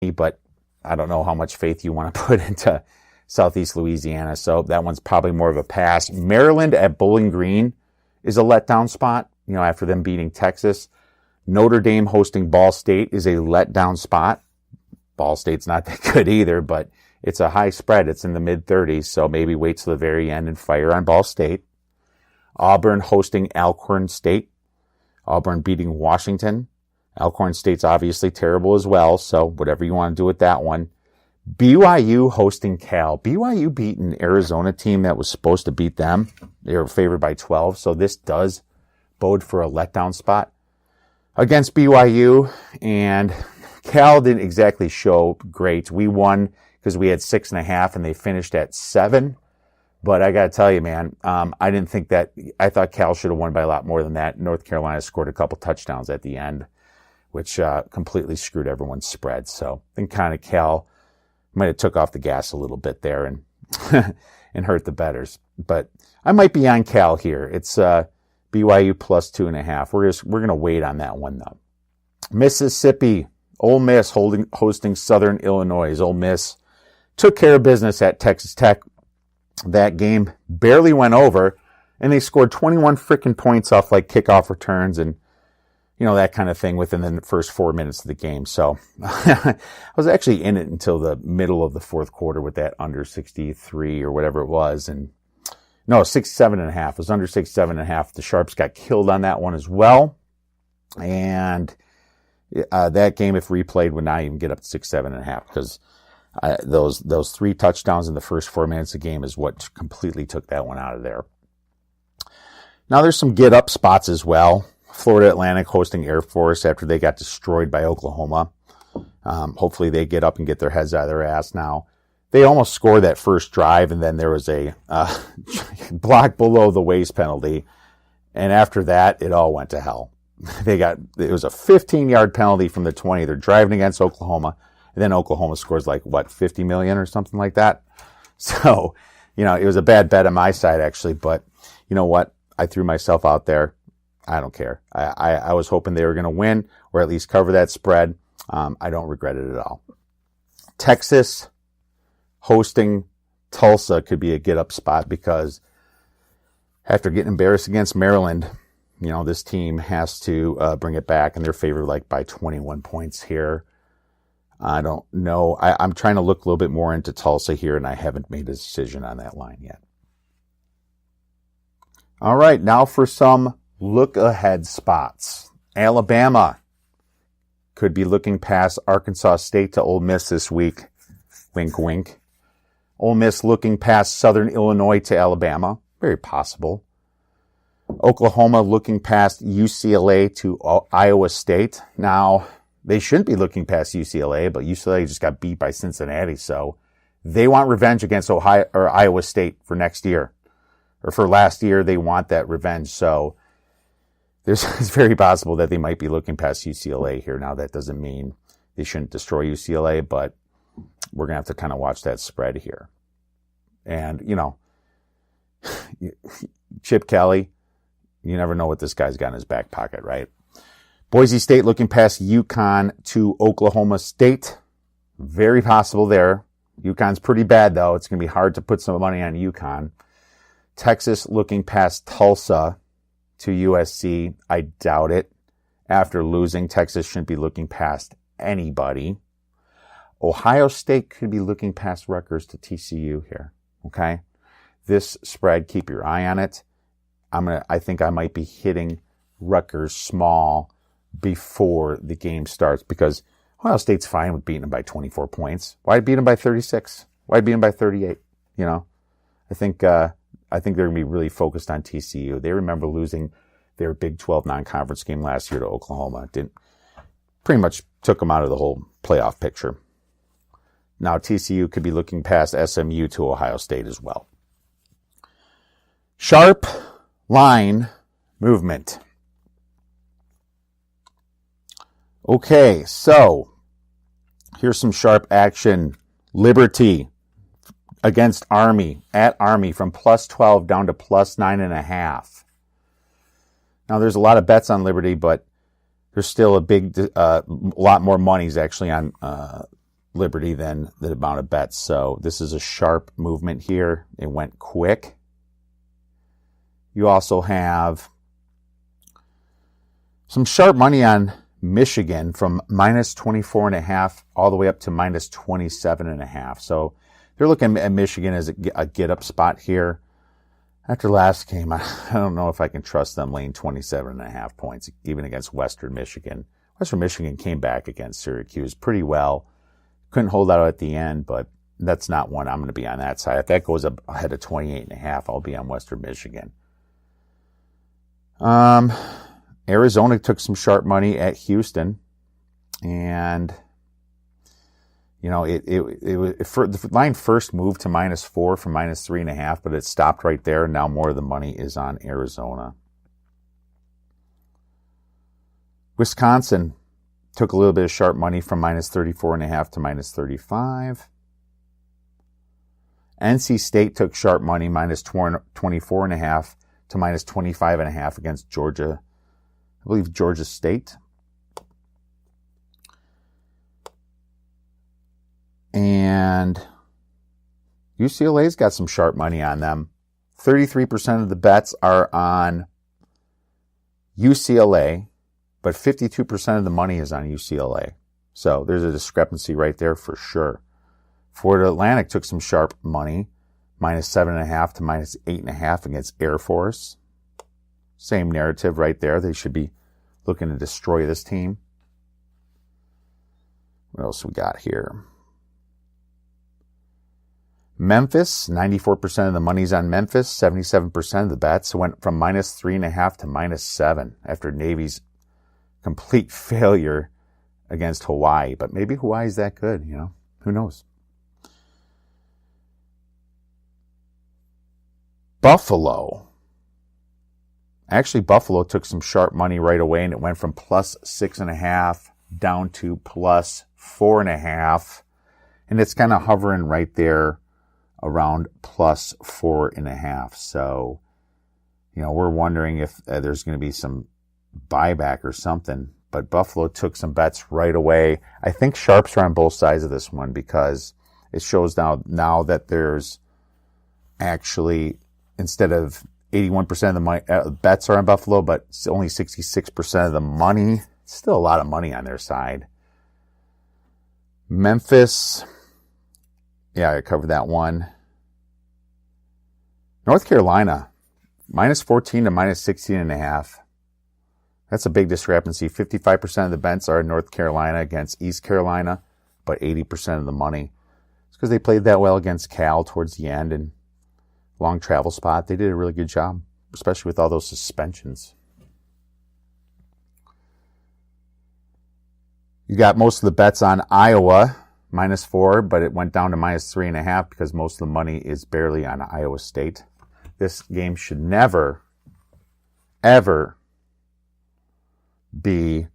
but I don't know how much faith you want to put into Southeast Louisiana. So that one's probably more of a pass. Maryland at Bowling Green is a letdown spot, after them beating Texas. Notre Dame hosting Ball State is a letdown spot. Ball State's not that good either, but it's a high spread. It's in the mid-30s, so maybe wait till the very end and fire on Ball State. Auburn hosting Alcorn State. Auburn beating Washington. Alcorn State's obviously terrible as well, so whatever you want to do with that one. BYU hosting Cal. BYU beat an Arizona team that was supposed to beat them. They were favored by 12, so this does bode for a letdown spot against BYU. And Cal didn't exactly show great. We won because we had 6.5 and they finished at 7. But I got to tell you, man, I didn't think that. I thought Cal should have won by a lot more than that. North Carolina scored a couple touchdowns at the end, which completely screwed everyone's spread. So I think kind of Cal might have took off the gas a little bit there and and hurt the bettors. But I might be on Cal here. It's BYU plus 2.5. We're gonna wait on that one though. Mississippi, Ole Miss hosting Southern Illinois. Ole Miss took care of business at Texas Tech. That game barely went over, and they scored 21 freaking points off like kickoff returns and that kind of thing within the first 4 minutes of the game. So I was actually in it until the middle of the fourth quarter with that under 63 or whatever it was. And no, 67.5. It was under 67.5. The Sharps got killed on that one as well. And that game, if replayed, would not even get up to 67.5 because those 3 touchdowns in the first 4 minutes of the game is what completely took that one out of there. Now there's some get up spots as well. Florida Atlantic hosting Air Force after they got destroyed by Oklahoma. Hopefully they get up and get their heads out of their ass now. They almost scored that first drive, and then there was a block below the waist penalty. And after that, it all went to hell. It was a 15-yard penalty from the 20. They're driving against Oklahoma. And then Oklahoma scores 50 million or something like that. So, it was a bad bet on my side, actually. But you know what? I threw myself out there. I don't care. I was hoping they were going to win or at least cover that spread. I don't regret it at all. Texas hosting Tulsa could be a get-up spot because after getting embarrassed against Maryland, this team has to bring it back, and they're favored by 21 points here. I don't know. I'm trying to look a little bit more into Tulsa here, and I haven't made a decision on that line yet. All right, now for some look-ahead spots. Alabama could be looking past Arkansas State to Ole Miss this week. Wink, wink. Ole Miss looking past Southern Illinois to Alabama. Very possible. Oklahoma looking past UCLA to Iowa State. Now, they shouldn't be looking past UCLA, but UCLA just got beat by Cincinnati, so they want revenge against Iowa State for next year. Or for last year, they want that revenge. So it's very possible that they might be looking past UCLA here. Now, that doesn't mean they shouldn't destroy UCLA, but we're going to have to kind of watch that spread here. And, Chip Kelly, you never know what this guy's got in his back pocket, right? Boise State looking past UConn to Oklahoma State. Very possible there. UConn's pretty bad, though. It's going to be hard to put some money on UConn. Texas looking past Tulsa to USC. I doubt it. After losing, Texas shouldn't be looking past anybody. Ohio State could be looking past Rutgers to TCU here. Okay? This spread, keep your eye on it. I think I might be hitting Rutgers small before the game starts because Ohio State's fine with beating them by 24 points. Why beat them by 36? Why beat them by 38? I think they're going to be really focused on TCU. They remember losing their Big 12 non-conference game last year to Oklahoma. Pretty much took them out of the whole playoff picture. Now TCU could be looking past SMU to Ohio State as well. Sharp line movement. Okay, so here's some sharp action. Liberty against Army, at Army, from plus 12 down to plus 9.5. Now, there's a lot of bets on Liberty, but there's still a lot more money's actually on Liberty than the amount of bets. So this is a sharp movement here. It went quick. You also have some sharp money on Michigan from minus 24.5 all the way up to minus 27.5. So they're looking at Michigan as a get-up spot here. After last game, I don't know if I can trust them laying 27.5 points, even against Western Michigan. Western Michigan came back against Syracuse pretty well. Couldn't hold out at the end, but that's not one I'm going to be on that side. If that goes up ahead of 28.5, I'll be on Western Michigan. Arizona took some sharp money at Houston, and the line first moved to -4 from -3.5, but it stopped right there. And now more of the money is on Arizona. Wisconsin took a little bit of sharp money from -34.5 to -35. NC State took sharp money -24.5 to -25.5 against Georgia. I believe Georgia State. And UCLA's got some sharp money on them. 33% of the bets are on UCLA, but 52% of the money is on UCLA. So there's a discrepancy right there for sure. Florida Atlantic took some sharp money, -7.5 to -8.5 against Air Force. Same narrative right there. They should be looking to destroy this team. What else we got here? Memphis, 94% of the money's on Memphis. 77% of the bets went from -3.5 to -7 after Navy's complete failure against Hawaii. But maybe Hawaii's that good, Who knows? Buffalo. Actually, Buffalo took some sharp money right away, and it went from +6.5 down to +4.5. And it's kind of hovering right there around +4.5. So, we're wondering if there's going to be some buyback or something. But Buffalo took some bets right away. I think sharps are on both sides of this one because it shows now that there's actually, instead of 81% of the money, bets are on Buffalo, but it's only 66% of the money. Still a lot of money on their side. Memphis. Yeah, I covered that one. North Carolina, -14 to -16.5. That's a big discrepancy. 55% of the bets are in North Carolina against East Carolina, but 80% of the money. It's because they played that well against Cal towards the end and long travel spot. They did a really good job, especially with all those suspensions. You got most of the bets on Iowa, -4, but it went down to -3.5 because most of the money is barely on Iowa State. This game should never, ever be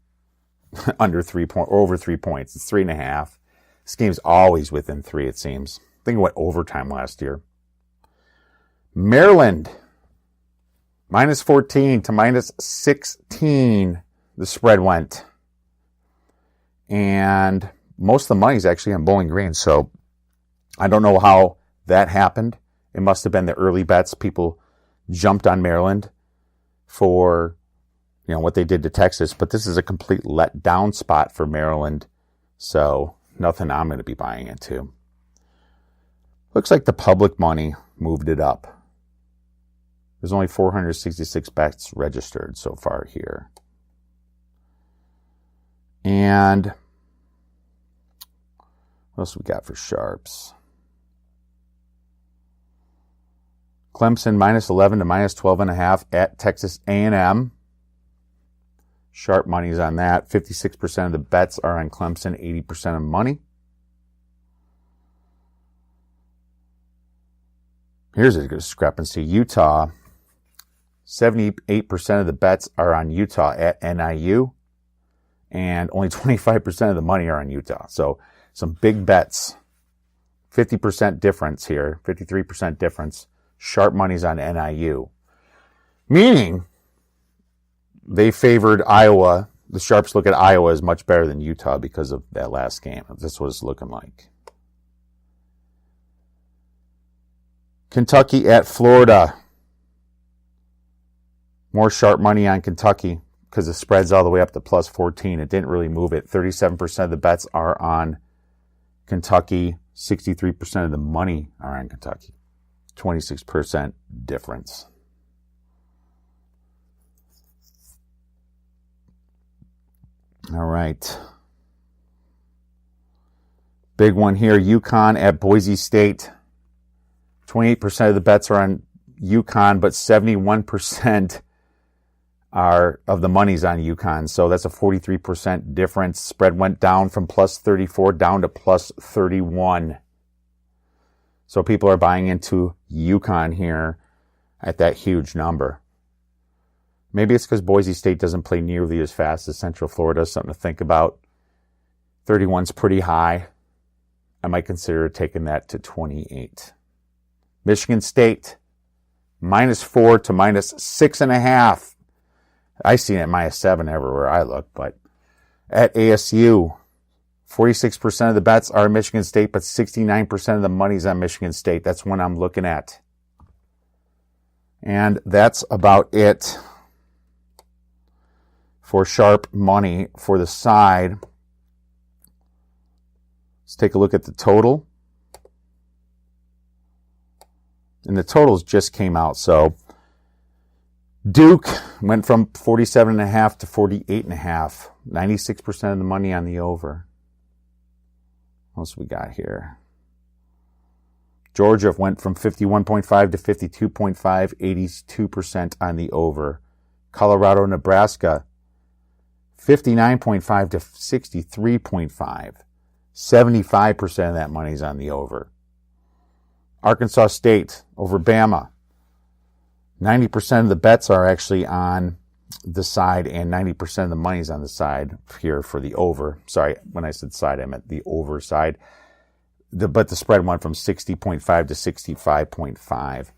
under 3 points or over 3 points. It's 3.5. This game's always within 3, it seems. I think it went overtime last year. Maryland, -14 to -16, the spread went. And most of the money is actually on Bowling Green. So I don't know how that happened. It must have been the early bets. People jumped on Maryland for, what they did to Texas. But this is a complete letdown spot for Maryland. So nothing I'm going to be buying into. Looks like the public money moved it up. There's only 466 bets registered so far here. And what else we got for sharps? Clemson -11 to -12.5 at Texas A&M. Sharp money's on that. 56% of the bets are on Clemson, 80% of money. Here's a discrepancy. Utah, 78% of the bets are on Utah at NIU, and only 25% of the money are on Utah. So some big bets. 50% difference here, 53% difference. Sharp money's on NIU. Meaning they favored Iowa the sharps look at Iowa as much better than Utah because of that last game. That's what it's looking like. Kentucky at Florida. More sharp money on Kentucky because the spread's all the way up to plus 14. It didn't really move it. 37% of the bets are on Kentucky. 63% of the money are on Kentucky. 26% difference. All right. Big one here. UConn at Boise State. 28% of the bets are on UConn, but 71% of the money's on UConn. So that's a 43% difference. Spread went down from plus 34 down to plus 31. So people are buying into UConn here at that huge number. Maybe it's because Boise State doesn't play nearly as fast as Central Florida. Something to think about. 31's pretty high. I might consider taking that to 28. Michigan State, -4 to -6.5. I seen it -7 everywhere I look, but at ASU, 46% of the bets are Michigan State, but 69% of the money's on Michigan State. That's one I'm looking at. And that's about it for sharp money for the side. Let's take a look at the total. And the totals just came out. So Duke went from 47.5 to 48.5. 96% of the money on the over. What else we got here? Georgia went from 51.5 to 52.5. 82% on the over. Colorado, Nebraska, 59.5 to 63.5. 75% of that money's on the over. Arkansas State over Bama. 90% of the bets are actually on the side, and 90% of the money's on the side here for the over. Sorry, when I said side, I meant the over side. But the spread went from 60.5 to 65.5.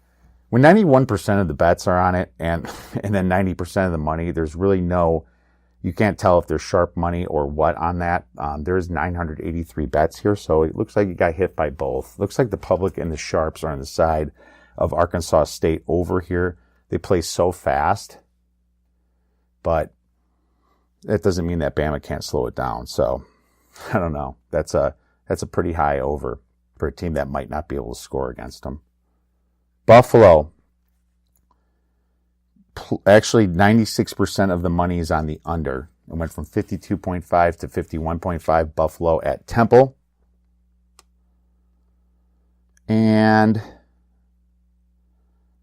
When 91% of the bets are on it, and then 90% of the money, there's really no, you can't tell if there's sharp money or what on that. There's 983 bets here, so it looks like you got hit by both. Looks like the public and the sharps are on the side of Arkansas State over here. They play so fast, but that doesn't mean that Bama can't slow it down. So I don't know. That's a pretty high over for a team that might not be able to score against them. Buffalo. Actually, 96% of the money is on the under. It went from 52.5 to 51.5. Buffalo at Temple. And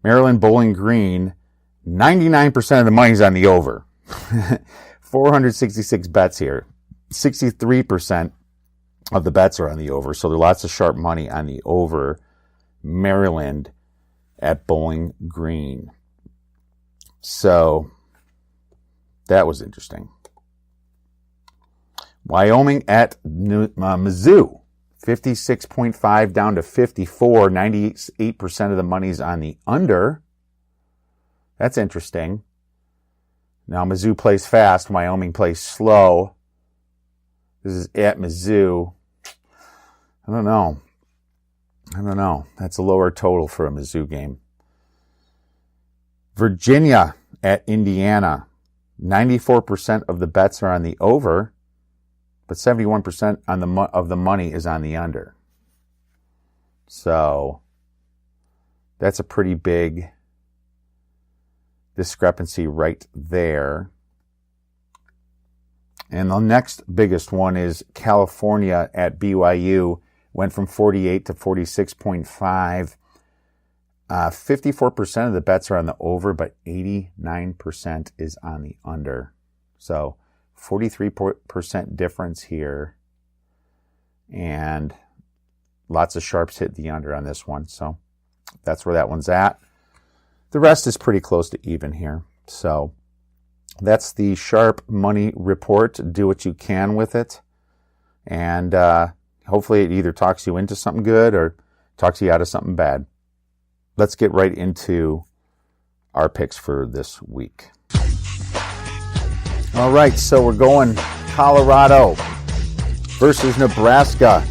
Maryland Bowling Green, 99% of the money is on the over. 466 bets here. 63% of the bets are on the over. So there are lots of sharp money on the over. Maryland at Bowling Green. So that was interesting. Wyoming at Mizzou. 56.5 down to 54. 98% of the money's on the under. That's interesting. Now Mizzou plays fast. Wyoming plays slow. This is at Mizzou. I don't know. That's a lower total for a Mizzou game. Virginia at Indiana. 94% of the bets are on the over, but 71% of the money is on the under. So that's a pretty big discrepancy right there. And the next biggest one is California at BYU. Went from 48 to 46.5. 54% of the bets are on the over, but 89% is on the under. So 43% difference here. And lots of sharps hit the under on this one. So that's where that one's at. The rest is pretty close to even here. So that's the sharp money report. Do what you can with it. And hopefully it either talks you into something good or talks you out of something bad. Let's get right into our picks for this week. All right, so we're going Colorado versus Nebraska.